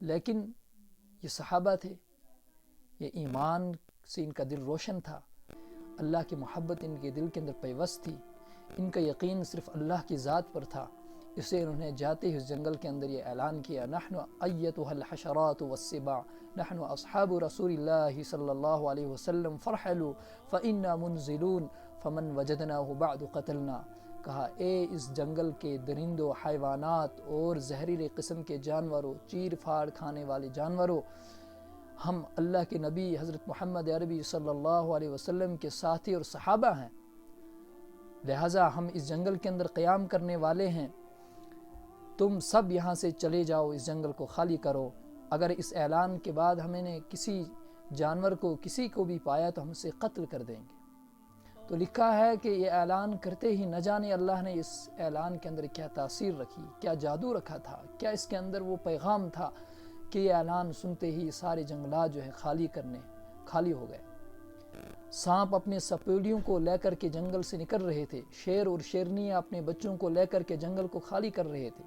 لیکن یہ صحابہ تھے، یہ ایمان سے ان کا دل روشن تھا، اللہ کی محبت ان کے دل کے اندر پیوست تھی، ان کا یقین صرف اللہ کی ذات پر تھا، اسے انہوں نے جاتے ہی اس جنگل کے اندر یہ اعلان کیا، نحن ایتها الحشرات والسباع نحن اصحاب رسول اللہ صلی اللہ علیہ وسلم فرحلوا فإنا منزلون فمن وجدناه بعد قتلنا۔ کہا اے اس جنگل کے درندوں، حیوانات اور زہریلے قسم کے جانوروں، چیر پھاڑ کھانے والے جانوروں، ہم اللہ کے نبی حضرت محمد عربی صلی اللہ علیہ وسلم کے ساتھی اور صحابہ ہیں، لہٰذا ہم اس جنگل کے اندر قیام کرنے والے ہیں، تم سب یہاں سے چلے جاؤ، اس جنگل کو خالی کرو، اگر اس اعلان کے بعد ہمیں نے کسی جانور کو، کسی کو بھی پایا تو ہم اسے قتل کر دیں گے۔ تو لکھا ہے کہ یہ اعلان کرتے ہی نہ جانے اللہ نے اس اعلان کے اندر کیا تاثیر رکھی، کیا جادو رکھا تھا، کیا اس کے اندر وہ پیغام تھا کہ یہ اعلان سنتے ہی سارے جنگلات جو ہے خالی ہو گئے۔ سانپ اپنے سپیڑیوں کو لے کر کے جنگل سے نکل رہے تھے، شیر اور شیرنیاں اپنے بچوں کو لے کر کے جنگل کو خالی کر رہے تھے،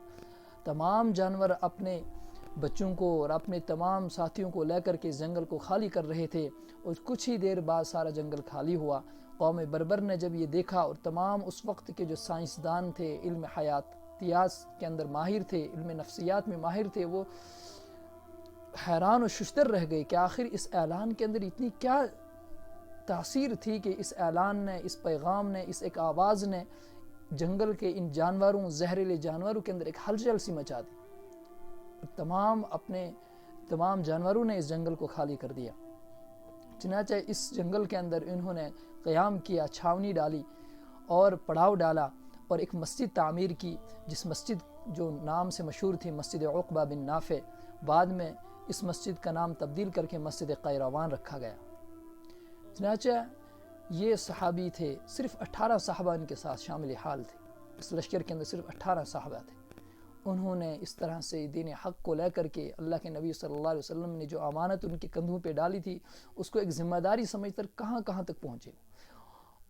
تمام جانور اپنے بچوں کو اور اپنے تمام ساتھیوں کو لے کر کے اس جنگل کو خالی کر رہے تھے، اور کچھ ہی دیر بعد سارا جنگل خالی ہوا۔ قوم بربر نے جب یہ دیکھا، اور تمام اس وقت کے جو سائنسدان تھے، علم حیاتیات کے اندر ماہر تھے، علم نفسیات میں ماہر تھے، وہ حیران و ششدر رہ گئے کہ آخر اس اعلان کے اندر اتنی کیا تاثیر تھی کہ اس اعلان نے، اس پیغام نے، اس ایک آواز نے جنگل کے ان جانوروں، زہریلے جانوروں کے اندر ایک ہلچل سی مچا دی۔ تمام جانوروں نے اس جنگل کو خالی کر دیا۔ چنانچہ اس جنگل کے اندر انہوں نے قیام کیا، چھاونی ڈالی اور پڑاؤ ڈالا، اور ایک مسجد تعمیر کی، جس مسجد جو نام سے مشہور تھی مسجد عقبہ بن نافع، بعد میں اس مسجد کا نام تبدیل کر کے مسجد قیروان رکھا گیا۔ چنانچہ یہ صحابی تھے، صرف 18 صحابہ ان کے ساتھ شامل حال تھے، اس لشکر کے اندر صرف 18 صحابہ تھے۔ انہوں نے اس طرح سے دین حق کو لے کر کے اللہ کے نبی صلی اللہ علیہ وسلم نے جو امانت ان کے کندھوں پہ ڈالی تھی، اس کو ایک ذمہ داری سمجھ کر کہاں تک پہنچے۔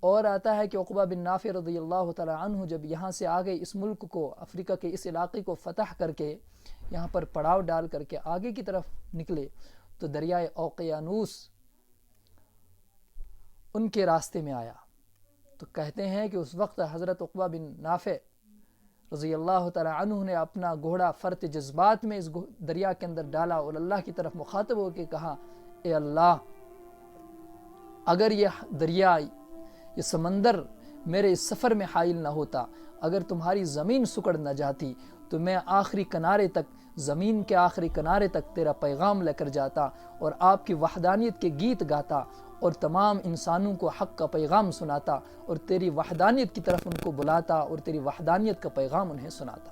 اور آتا ہے کہ عقبہ بن نافع رضی اللہ تعالی عنہ جب یہاں سے آگے اس ملک کو، افریقہ کے اس علاقے کو فتح کر کے یہاں پر پڑاؤ ڈال کر کے آگے کی طرف نکلے، تو دریائے اوقیانوس ان کے راستے میں آیا۔ تو کہتے ہیں کہ اس وقت حضرت عقبہ بن نافع رضی اللہ تعالی عنہ نے اپنا گھوڑا فرط جذبات میں اس دریا کے اندر ڈالا، اور اللہ کی طرف مخاطب ہو کے کہا، اے اللہ، اگر یہ دریا، یہ سمندر میرے اس سفر میں حائل نہ ہوتا، اگر تمہاری زمین سکڑ نہ جاتی، تو میں آخری کنارے تک، زمین کے آخری کنارے تک تیرا پیغام لے کر جاتا، اور آپ کی وحدانیت کے گیت گاتا، اور تمام انسانوں کو حق کا پیغام سناتا، اور تیری وحدانیت کی طرف ان کو بلاتا، اور تیری وحدانیت کا پیغام انہیں سناتا۔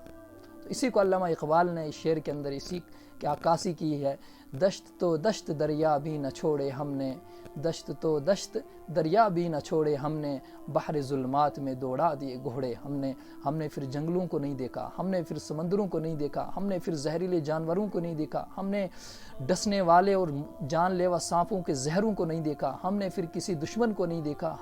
تو اسی کو علامہ اقبال نے اس شعر کے اندر اسی کی عکاسی کی ہے، دشت تو دشت دریا بھی نہ چھوڑے ہم نے، دشت تو دشت دریا بھی نہ چھوڑے ہم نے، بحر ظلمات میں دوڑا دیے گھوڑے ہم نے پھر جنگلوں کو نہیں دیکھا، ہم نے پھر سمندروں کو نہیں دیکھا، ہم نے پھر زہریلے جانوروں کو نہیں دیکھا، ہم نے ڈسنے والے اور جان لیوا سانپوں کے زہروں کو نہیں دیکھا، ہم نے پھر کسی دشمن کو نہیں دیکھا،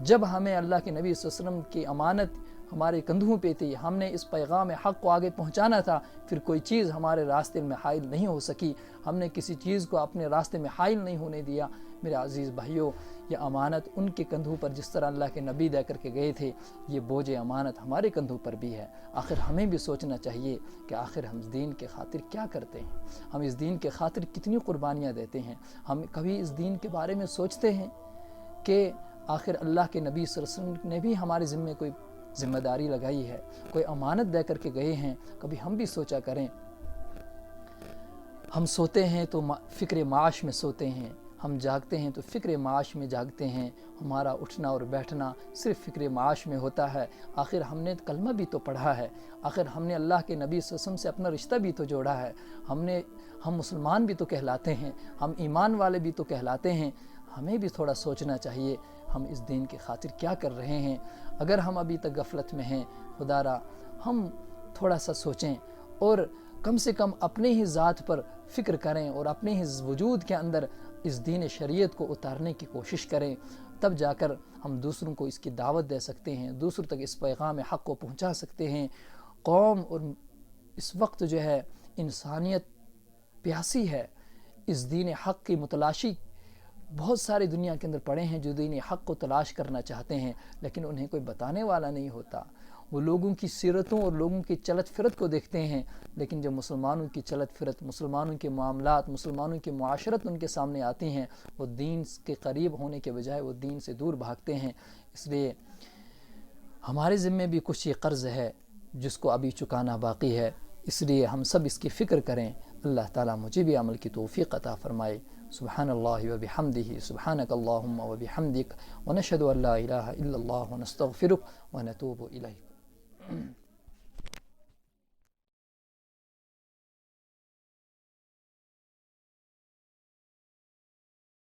جب ہمیں اللہ کے نبی صلی اللہ علیہ وسلم کی امانت ہمارے کندھوں پہ تھی، ہم نے اس پیغام حق کو آگے پہنچانا تھا، پھر کوئی چیز ہمارے راستے میں حائل نہیں ہو سکی، ہم نے کسی چیز کو اپنے راستے میں حائل نہیں ہونے دیا۔ میرے عزیز بھائیوں، یہ امانت ان کے کندھوں پر جس طرح اللہ کے نبی دے کر کے گئے تھے، یہ بوجھ امانت ہمارے کندھوں پر بھی ہے۔ آخر ہمیں بھی سوچنا چاہیے کہ آخر ہم اس دین کے خاطر کیا کرتے ہیں، ہم اس دین کے خاطر کتنی قربانیاں دیتے ہیں۔ ہم کبھی اس دین کے بارے میں سوچتے ہیں کہ آخر اللہ کے نبی صلی اللہ علیہ وسلم نے بھی ہمارے ذمے کوئی ذمہ داری لگائی ہے، کوئی امانت دے کر کے گئے ہیں، کبھی ہم بھی سوچا کریں۔ ہم سوتے ہیں تو فکر معاش میں سوتے ہیں، ہم جاگتے ہیں تو فکر معاش میں جاگتے ہیں، ہمارا اٹھنا اور بیٹھنا صرف فکر معاش میں ہوتا ہے۔ آخر ہم نے کلمہ بھی تو پڑھا ہے، آخر ہم نے اللہ کے نبی صلی اللہ علیہ وسلم سے اپنا رشتہ بھی تو جوڑا ہے، ہم مسلمان بھی تو کہلاتے ہیں، ہم ایمان والے بھی تو کہلاتے ہیں۔ ہمیں بھی تھوڑا سوچنا چاہیے ہم اس دین کی خاطر کیا کر رہے ہیں۔ اگر ہم ابھی تک غفلت میں ہیں، خدا را ہم تھوڑا سا سوچیں، اور کم سے کم اپنے ہی ذات پر فکر کریں، اور اپنے ہی وجود کے اندر اس دین شریعت کو اتارنے کی کوشش کریں، تب جا کر ہم دوسروں کو اس کی دعوت دے سکتے ہیں، دوسروں تک اس پیغام حق کو پہنچا سکتے ہیں۔ قوم اور اس وقت جو ہے انسانیت پیاسی ہے، اس دین حق کی متلاشی بہت سارے دنیا کے اندر پڑے ہیں جو دین حق کو تلاش کرنا چاہتے ہیں، لیکن انہیں کوئی بتانے والا نہیں ہوتا۔ وہ لوگوں کی سیرتوں اور لوگوں کی چلت فرت کو دیکھتے ہیں، لیکن جب مسلمانوں کی چلت فرت، مسلمانوں کے معاملات، مسلمانوں کی معاشرت ان کے سامنے آتی ہیں، وہ دین کے قریب ہونے کے بجائے وہ دین سے دور بھاگتے ہیں۔ اس لیے ہمارے ذمے بھی کچھ یہ قرض ہے جس کو ابھی چکانا باقی ہے، اس لیے ہم سب اس کی فکر کریں۔ اللہ تعالیٰ مجھے بھی عمل کی توفیق عطا فرمائے۔ سبحان اللہ و بحمدہ، سبحانک اللہم و بحمدک، ونشہد ان لا الہ الا اللہ ونستغفرک ونتوب الیک۔